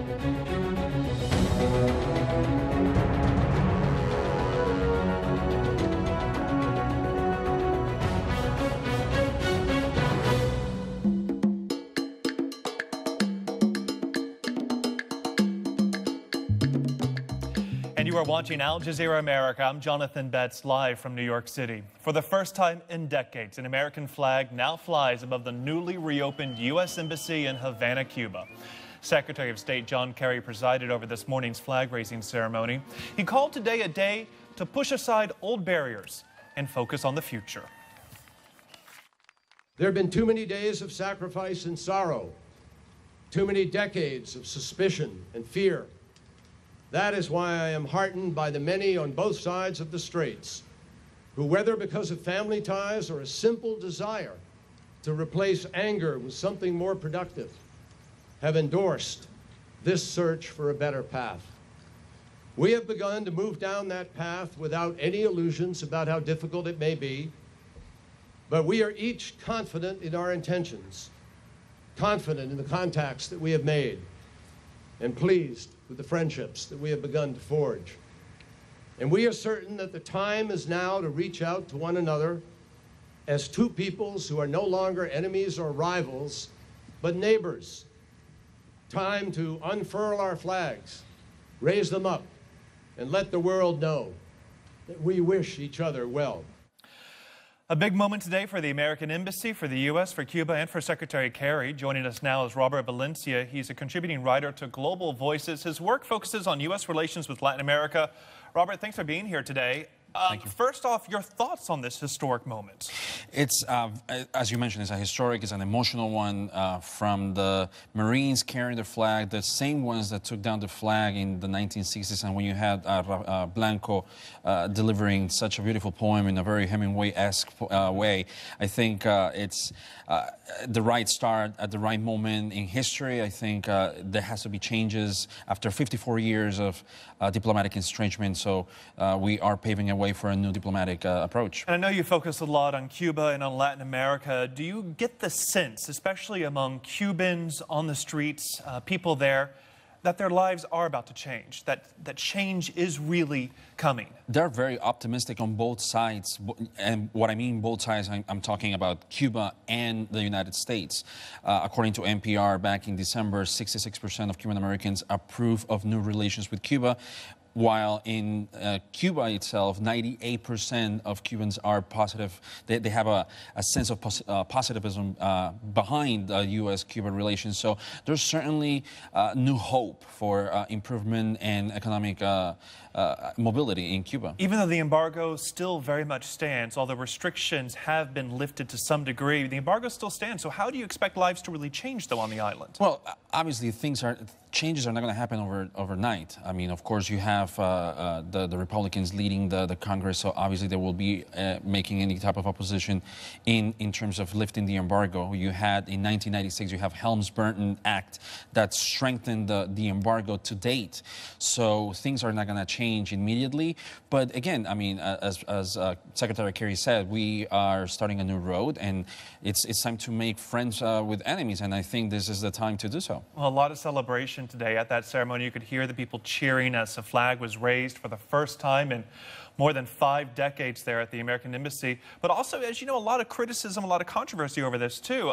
And you are watching Al Jazeera America. I'm Jonathan Betts, live from New York City. For the first time in decades, an American flag now flies above the newly reopened U.S. Embassy in Havana, Cuba. Secretary of State John Kerry presided over this morning's flag-raising ceremony. He called today a day to push aside old barriers and focus on the future. There have been too many days of sacrifice and sorrow, too many decades of suspicion and fear. That is why I am heartened by the many on both sides of the straits who, whether because of family ties or a simple desire to replace anger with something more productive, have endorsed this search for a better path. We have begun to move down that path without any illusions about how difficult it may be, but we are each confident in our intentions, confident in the contacts that we have made, and pleased with the friendships that we have begun to forge. And we are certain that the time is now to reach out to one another as two peoples who are no longer enemies or rivals, but neighbors. Time to unfurl our flags, raise them up, and let the world know that we wish each other well. A big moment today for the American Embassy, for the U.S., for Cuba, and for Secretary Kerry. Joining us now is Robert Valencia. He's a contributing writer to Global Voices. His work focuses on U.S. relations with Latin America. Robert, thanks for being here today. Thank you. First off, your thoughts on this historic moment? It's, as you mentioned, it's a historic, it's an emotional one, from the Marines carrying the flag, the same ones that took down the flag in the 1960s, and when you had Blanco delivering such a beautiful poem in a very Hemingway-esque way. I think it's the right start at the right moment in history. I think there has to be changes after 54 years of diplomatic estrangement, so we are paving a way for a new diplomatic approach. And I know you focus a lot on Cuba and on Latin America. Do you get the sense, especially among Cubans on the streets, people there, that their lives are about to change, that change is really coming? They're very optimistic on both sides, and what I mean both sides, I'm talking about Cuba and the United States. According to NPR, back in December, 66% of Cuban Americans approve of new relations with Cuba, while in Cuba itself, 98% of Cubans are positive. They have a sense of positivism behind U.S.-Cuban relations. So there's certainly new hope for improvement and economic mobility in Cuba. Even though the embargo still very much stands, although restrictions have been lifted to some degree, the embargo still stands. So how do you expect lives to really change, though, on the island? Well, obviously, changes are not going to happen overnight. I mean, of course, you have the Republicans leading the Congress, so obviously they will be making any type of opposition in terms of lifting the embargo. You had, in 1996, you have Helms-Burton Act that strengthened the embargo to date. So things are not going to change immediately. But again, I mean, as Secretary Kerry said, we are starting a new road, and it's time to make friends with enemies, and I think this is the time to do so. Well, a lot of celebration today at that ceremony. You could hear the people cheering as the flag was raised for the first time in more than 5 decades there at the American Embassy. But also, as you know, a lot of criticism, a lot of controversy over this, too.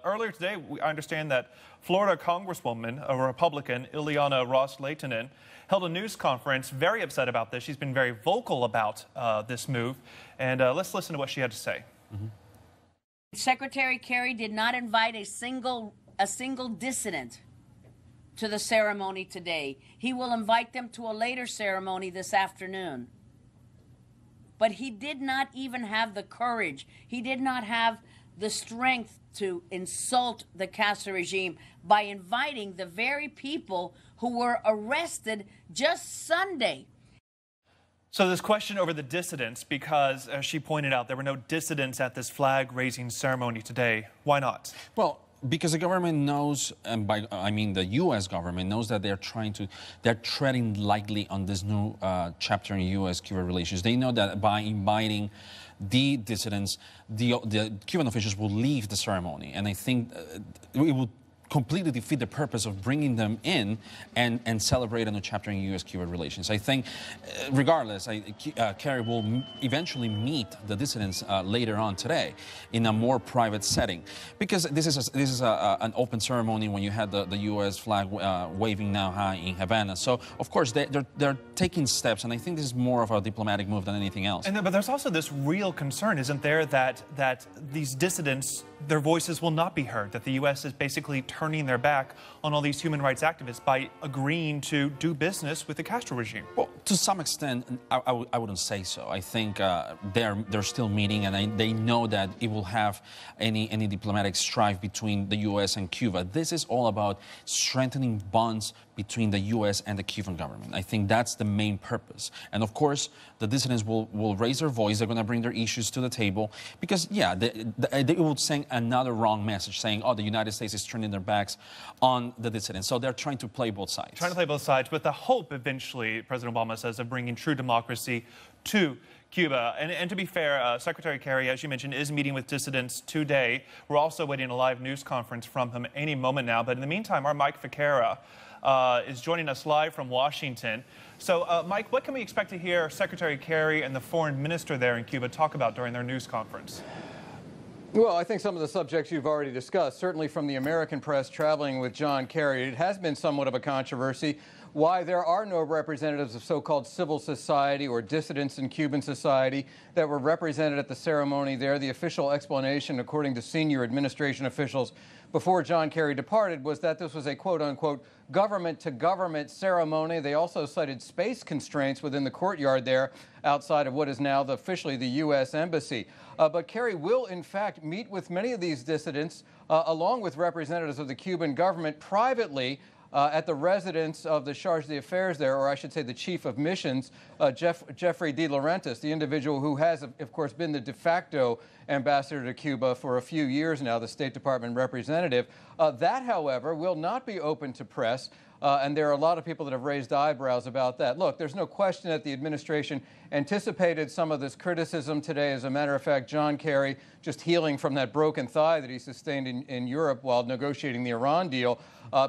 Earlier today, I understand that Florida Congresswoman, a Republican, Ileana Ros-Lehtinen, held a news conference very upset about this. She's been very vocal about this move. And let's listen to what she had to say. Mm-hmm. Secretary Kerry did not invite a single dissident to the ceremony today. He will invite them to a later ceremony this afternoon. But he did not even have the courage. He did not have the strength to insult the Castro regime by inviting the very people who were arrested just Sunday. So this question over the dissidents, because as she pointed out, there were no dissidents at this flag-raising ceremony today. Why not? Well, because the government knows, and by I mean the U.S. government knows that they're treading lightly on this new chapter in U.S.-Cuba relations. They know that by inviting the dissidents, the Cuban officials will leave the ceremony, and I think it will completely defeat the purpose of bringing them in and celebrate a new chapter in U.S.-Cuba relations. I think, regardless, Kerry will eventually meet the dissidents later on today in a more private setting, because this is an open ceremony when you had the U.S. flag waving now high in Havana. So, of course, they're taking steps, and I think this is more of a diplomatic move than anything else. But there's also this real concern, isn't there, that these dissidents, their voices will not be heard, that the U.S. is basically turning their back on all these human rights activists by agreeing to do business with the Castro regime. Well, to some extent, I wouldn't say so. I think they're still meeting, and they know that it will have any diplomatic strife between the U.S. and Cuba. This is all about strengthening bonds between the U.S. and the Cuban government. I think that's the main purpose. And of course, the dissidents will raise their voice. They're going to bring their issues to the table because, yeah, they would send another wrong message saying, oh, the United States is turning their backs on the dissidents. So they're trying to play both sides. Trying to play both sides, with the hope eventually, President Obama says, of bringing true democracy to Cuba. And to be fair, Secretary Kerry, as you mentioned, is meeting with dissidents today. We're also waiting a live news conference from him any moment now. But in the meantime, our Mike Ficarra is joining us live from Washington. So, Mike, what can we expect to hear Secretary Kerry and the foreign minister there in Cuba talk about during their news conference? Well, I think some of the subjects you've already discussed, certainly from the American press traveling with John Kerry, it has been somewhat of a controversy why there are no representatives of so-called civil society or dissidents in Cuban society that were represented at the ceremony there. The official explanation, according to senior administration officials before John Kerry departed, was that this was a quote-unquote government-to-government ceremony. They also cited space constraints within the courtyard there outside of what is now officially the U.S. Embassy. But Kerry will, in fact, meet with many of these dissidents, along with representatives of the Cuban government, privately at the residence of the Charge d'Affaires there, or I should say the Chief of Missions, Jeffrey De Laurentiis, the individual who has, of course, been the de facto ambassador to Cuba for a few years now, the State Department representative. That, however, will not be open to press. And there are a lot of people that have raised eyebrows about that. Look, there's no question that the administration anticipated some of this criticism today. As a matter of fact, John Kerry, just healing from that broken thigh that he sustained in Europe while negotiating the Iran deal,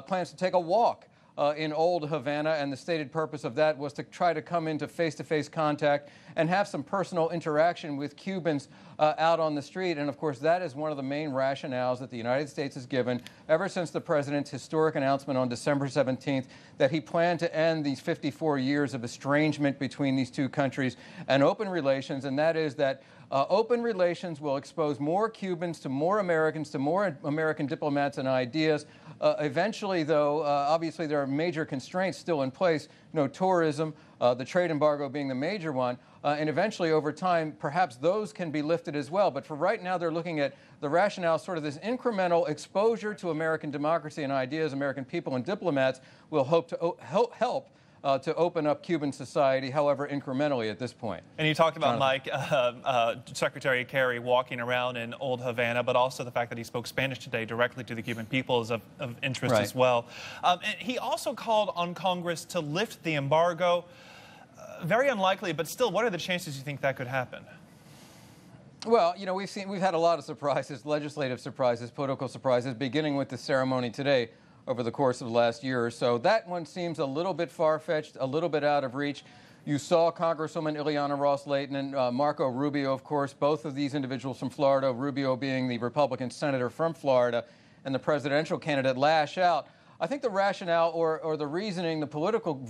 plans to take a walk in old Havana, and the stated purpose of that was to try to come into face-to-face contact and have some personal interaction with Cubans out on the street. And of course, that is one of the main rationales that the United States has given ever since the president's historic announcement on December 17th that he planned to end these 54 years of estrangement between these two countries and open relations, and that is that open relations will expose more Cubans to more Americans, to more American diplomats and ideas. Eventually, though, obviously there are major constraints still in place, no tourism, the trade embargo being the major one, and eventually over time, perhaps those can be lifted as well. But for right now, they're looking at the rationale, sort of this incremental exposure to American democracy and ideas, American people and diplomats will hope to help to open up Cuban society, however incrementally at this point. And you talked about, Mike, Secretary Kerry walking around in old Havana, but also the fact that he spoke Spanish today directly to the Cuban people is of interest as well. And he also called on Congress to lift the embargo. Very unlikely, but still, what are the chances you think that could happen? Well, you know, we've had a lot of surprises, legislative surprises, political surprises, beginning with the ceremony today over the course of the last year or so. That one seems a little bit far-fetched, a little bit out of reach. You saw Congresswoman Ileana Ross-Layton and Marco Rubio, of course, both of these individuals from Florida, Rubio being the Republican senator from Florida and the presidential candidate, lash out. I think the rationale or the reasoning, the political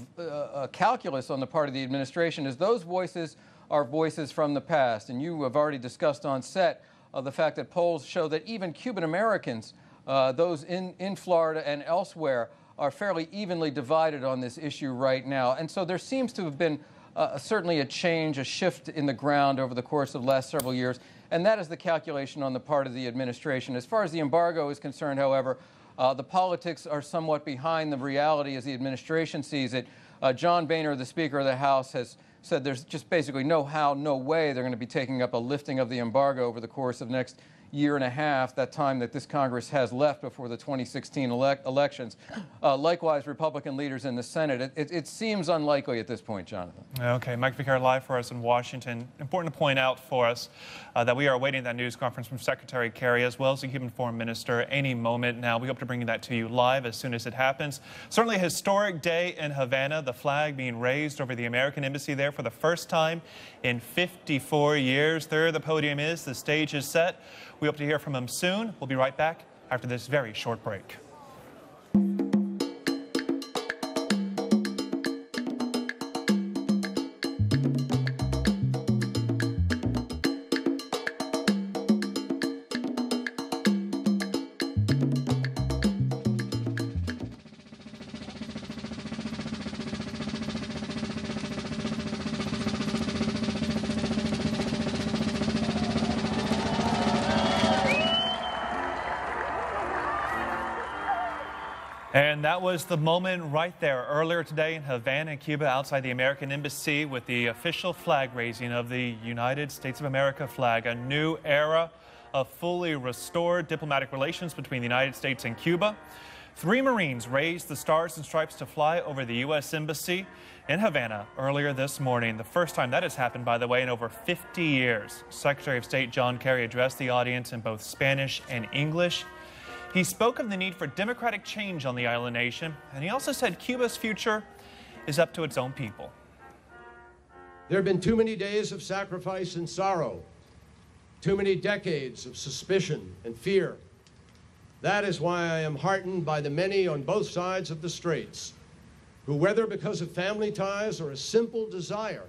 calculus on the part of the administration is those voices are voices from the past. And you have already discussed on set the fact that polls show that even Cuban Americans, those in Florida and elsewhere, are fairly evenly divided on this issue right now. And so there seems to have been certainly a change, a shift in the ground over the course of the last several years. And that is the calculation on the part of the administration. As far as the embargo is concerned, however, the politics are somewhat behind the reality as the administration sees it. John Boehner, the Speaker of the House, has said there's just basically no how, no way they're going to be taking up a lifting of the embargo over the course of the next year and a half, that time that this Congress has left before the 2016 elections. Likewise, Republican leaders in the Senate. It seems unlikely at this point, Jonathan. Okay, Mike Vicar live for us in Washington. Important to point out for us that we are awaiting that news conference from Secretary Kerry as well as the Cuban Foreign Minister any moment now. We hope to bring that to you live as soon as it happens. Certainly a historic day in Havana, the flag being raised over the American embassy there for the first time in 54 years. There the podium is, the stage is set. We hope to hear from him soon. We'll be right back after this very short break. And that was the moment right there earlier today in Havana, Cuba, outside the American Embassy with the official flag raising of the United States of America flag, a new era of fully restored diplomatic relations between the United States and Cuba. 3 Marines raised the Stars and Stripes to fly over the U.S. Embassy in Havana earlier this morning. The first time that has happened, by the way, in over 50 years. Secretary of State John Kerry addressed the audience in both Spanish and English. He spoke of the need for democratic change on the island nation, and he also said Cuba's future is up to its own people. There have been too many days of sacrifice and sorrow, too many decades of suspicion and fear. That is why I am heartened by the many on both sides of the straits who, whether because of family ties or a simple desire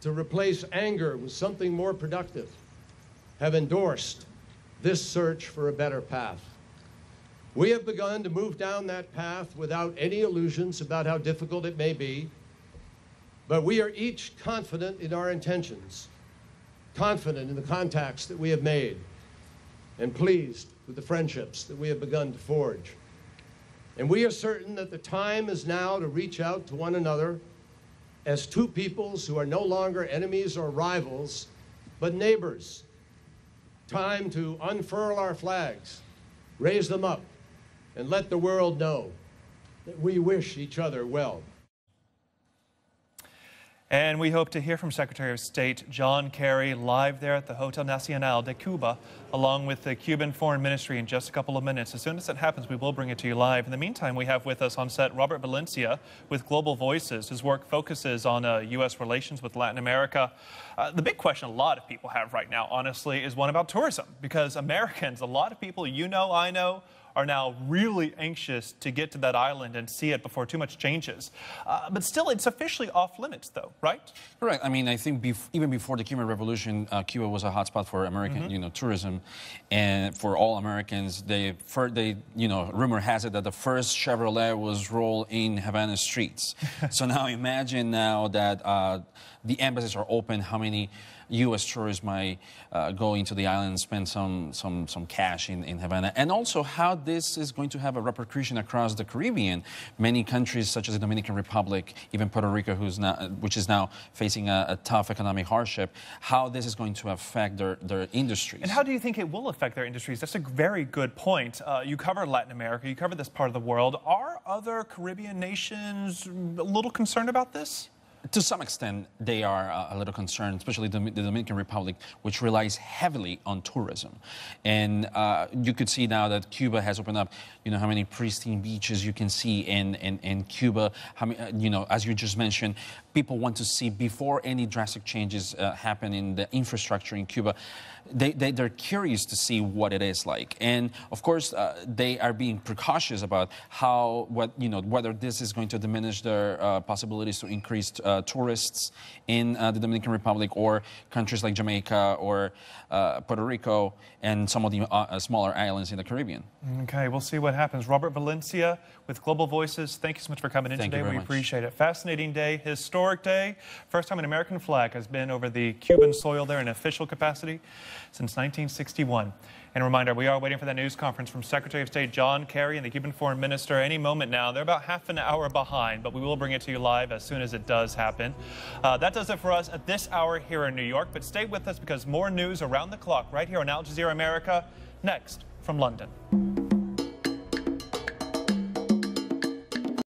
to replace anger with something more productive, have endorsed this search for a better path. We have begun to move down that path without any illusions about how difficult it may be, but we are each confident in our intentions, confident in the contacts that we have made, and pleased with the friendships that we have begun to forge. And we are certain that the time is now to reach out to one another as two peoples who are no longer enemies or rivals, but neighbors. Time to unfurl our flags, raise them up, and let the world know that we wish each other well. And we hope to hear from Secretary of State John Kerry live there at the Hotel Nacional de Cuba, along with the Cuban Foreign Ministry in just a couple of minutes. As soon as it happens, we will bring it to you live. In the meantime, we have with us on set Robert Valencia with Global Voices. His work focuses on U.S. relations with Latin America. The big question a lot of people have right now, honestly, is one about tourism, because Americans, a lot of people you know, I know, are now really anxious to get to that island and see it before too much changes. But still, it's officially off limits, though, right? Correct. I mean, I think even before the Cuban Revolution, Cuba was a hotspot for American, tourism, and for all Americans. Rumor has it that the first Chevrolet was rolled in Havana streets. So now imagine now that the embassies are open, how many U.S. tourists might go into the island and spend some cash in Havana, and also how this is going to have a repercussion across the Caribbean. Many countries, such as the Dominican Republic, even Puerto Rico, which is now facing a tough economic hardship, how this is going to affect their industries. And how do you think it will affect their industries? That's a very good point. You cover Latin America, you cover this part of the world. Are other Caribbean nations a little concerned about this? To some extent, they are a little concerned, especially the Dominican Republic, which relies heavily on tourism. And you could see now that Cuba has opened up, how many pristine beaches you can see in Cuba. How many, as you just mentioned, people want to see before any drastic changes happen in the infrastructure in Cuba. They're curious to see what it is like. And of course, they are being precautious about whether this is going to diminish their possibilities to increase tourists in the Dominican Republic or countries like Jamaica or Puerto Rico and some of the smaller islands in the Caribbean. Okay, we'll see what happens. Robert Valencia with Global Voices, thank you so much for coming in today. We appreciate it. Fascinating day, historic day. First time an American flag has been over the Cuban soil there in official capacity since 1961. And a reminder, we are waiting for that news conference from Secretary of State John Kerry and the Cuban Foreign Minister any moment now. They're about half an hour behind, but we will bring it to you live as soon as it does happen. happen. That does it for us at this hour here in New York, but stay with us because more news around the clock right here on Al Jazeera America next from London.